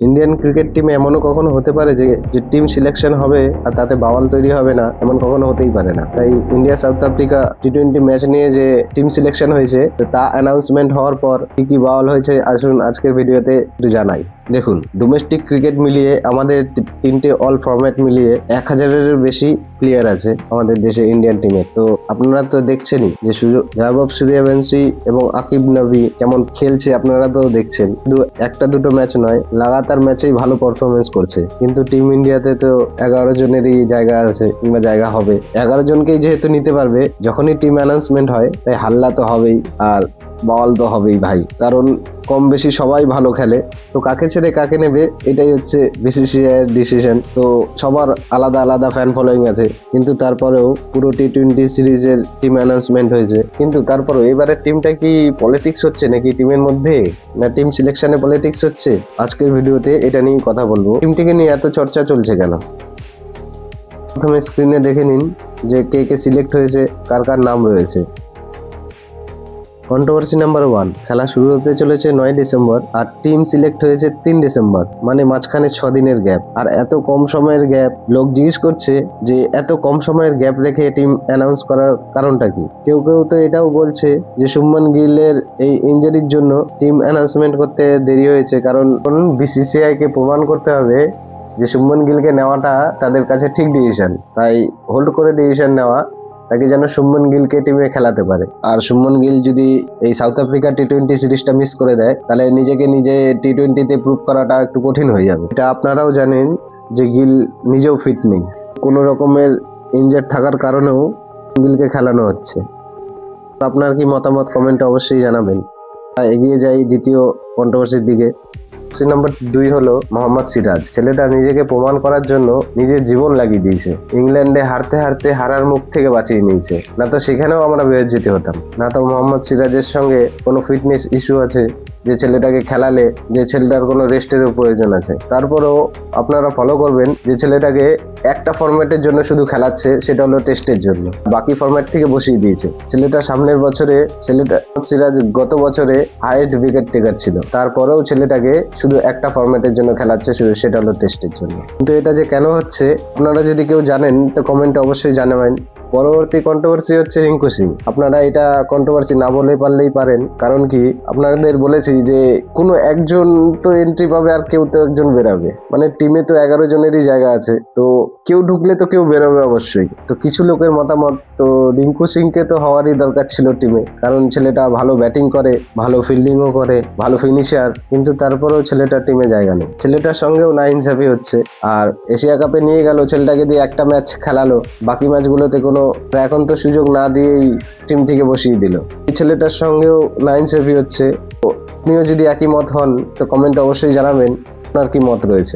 Indian cricket টিমে এমনও কখনো হতে পারে যে টিম সিলেকশন হবে আর তাতে বাওয়াল তৈরি হবে না, এমন কখনো হতেই পারে না। তাই ইন্ডিয়া সাউথ আফ্রিকা টি-20 ম্যাচ নিয়ে যে টিম সিলেকশন হয়েছে তা অ্যানাউন্সমেন্ট হওয়ার পর কি কি বাওয়াল হয়েছে আসুন আজকের ভিডিওতে একটু জানাই। দেখুন, ডোমেস্টিক ক্রিকেট মিলিয়ে আমাদের তিনটে অল ফরম্যাট মিলিয়ে 1000-এর বেশি প্লেয়ার আছে আমাদের দেশে ইন্ডিয়ান টিমে। তো আপনারা তো দেখছেনই যে জয়বব সূর্যবংশী এবং আকিব নবী কেমন খেলছে, আপনারা তো দেখছেন। শুধু একটা দুটো ম্যাচ নয়, লাগাতার ম্যাচেই ভালো পারফরমেন্স করছে। কিন্তু টিম ইন্ডিয়াতে তো 11 জনেরই জায়গা আছে কিংবা জায়গা হবে। 11 জনকেই যেহেতু নিতে পারবে, যখনই টিম অ্যানাউন্সমেন্ট হয় তাই হাল্লা তো হবেই আর বাওয়াল তো হবেই ভাই, কারণ কম বেশি সবাই ভালো খেলে। তো কাকে ছেড়ে কাকে নেবে এটাই হচ্ছে বিসিসিআই এর ডিসিশন। তো সবার আলাদা আলাদা ফ্যান ফলোয়িং আছে, কিন্তু তারপরেও পুরো টি-20 সিরিজের টিম অ্যানাউন্সমেন্ট হয়েছে। কিন্তু তারপরেও এবারের টিমটা কি পলিটিক্স হচ্ছে নাকি টিমের মধ্যে, না টিম সিলেকশনে পলিটিক্স হচ্ছে? আজকের ভিডিওতে এটা নিয়ে কথা বলবো। টিমটিকে নিয়ে এত চর্চা চলছে কেন? প্রথমে স্ক্রিনে দেখে নিন যে কে কে সিলেক্ট হয়েছে, কার কার নাম রয়েছে। কন্ট্রোভার্সি নাম্বার 1, খেলা শুরু হতে চলেছে 9 ডিসেম্বর আর টিম সিলেক্ট হয়েছে 3 ডিসেম্বর, মানে মাঝখানে 6 দিনের গ্যাপ। আর এত কম সময়ের গ্যাপ, লোক জিজ্ঞেস করছে যে এত কম সময়ের গ্যাপ রেখে টিম অ্যানাউন্স করার কারণটা কি। কেউ কেউ তো এটাও বলছে যে শুভমান গিলের এই ইনজুরির জন্য টিম অ্যানাউন্সমেন্ট করতে দেরি হয়েছে, কারণ বিসিসিআই কে প্রমাণ করতে হবে যে শুভমান গিলকে নেওয়াটা তাদের কাছে ঠিক ডিসিশন। তাই হোল্ড করে ডিসিশন নেওয়া, তাকে যেন শুভমান গিলকে টিমে খেলাতে পারে। আর শুভমান গিল যদি এই সাউথ আফ্রিকা টি-20 সিরিজটা মিস করে দেয়, তাহলে নিজেকে নিজে টি-20তে প্রুভ করাটা একটু কঠিন হয়ে যাবে। এটা আপনারাও জানেন যে গিল নিজেও ফিট নেই, কোনো রকমের ইনজার্ড থাকার কারণেও গিলকে খেলানো হচ্ছে। আপনার কি মতামত কমেন্টে অবশ্যই জানাবেন। এগিয়ে যাই দ্বিতীয় কন্ট্রোভার্সির দিকে। নাম্বার 2 হলো মোহাম্মদ সিরাজ। ছেলেটা নিজেকে প্রমাণ করার জন্য নিজের জীবন লাগিয়ে দিয়েছে। ইংল্যান্ডে হারতে হারতে হারার মুখ থেকে বাঁচিয়ে নিয়েছে, না তো সেখানেও আমরা বেজ্জতি হতাম। না তো মোহাম্মদ সিরাজের সঙ্গে কোনো ফিটনেস ইস্যু আছে যে ছেলেটাকে খেলালে যে ছেলেটার কোনো রেস্টেরও প্রয়োজন আছে। তারপরেও আপনারা ফলো করবেন যে ছেলেটাকে একটা ফরম্যাটের জন্য শুধু খেলাচ্ছে, সেটা হলো টেস্টের জন্য। বাকি ফরম্যাট থেকে বসিয়ে দিয়েছে। ছেলেটা সামনের বছরে সিরাজ গত বছরে হাইয়েস্ট উইকেট টেকার ছিল, তারপরেও ছেলেটাকে শুধু একটা ফরম্যাটের জন্য খেলাচ্ছে, শুধু সেটা হলো টেস্টের জন্য। কিন্তু এটা যে কেন হচ্ছে, আপনারা যদি কেউ জানেন তো কমেন্টে অবশ্যই জানাবেন। পরবর্তী কন্ট্রোভার্সি হচ্ছে রিঙ্কু সিং। আপনারা এটা কন্ট্রোভার্সি না বলে পারলেই পারেন, কারণ কি আপনাদের বলেছি যে কোনো একজন তো এন্ট্রি পাবে আর কেউ তো একজন বেরাবে। মানে টিমে তো 11 জনেরই জায়গা আছে, তো কেউ ঢুকলে তো কেউ বেরোবে অবশ্যই। তো কিছু লোকের মতামত, তো রিঙ্কু সিংকে তো হওয়ারই দরকার ছিল টিমে, কারণ ছেলেটা ভালো ব্যাটিং করে, ভালো ফিল্ডিংও করে, ভালো ফিনিশার। কিন্তু তারপরেও ছেলেটা টিমে জায়গা নেই। ছেলেটার সঙ্গেও নাইনসাফি হচ্ছে। আর এশিয়া কাপে নিয়ে গেল, ছেলেটাকে দিয়ে একটা ম্যাচ খেলালো, বাকি ম্যাচগুলোতে কোনো এখন তো সুযোগ না দিয়েই টিম থেকে বসিয়ে দিল। এই ছেলেটার সঙ্গেও নাইনসাফি হচ্ছে। তো আপনিও যদি একই মত হন তো কমেন্টে অবশ্যই জানাবেন আপনার কি মত রয়েছে।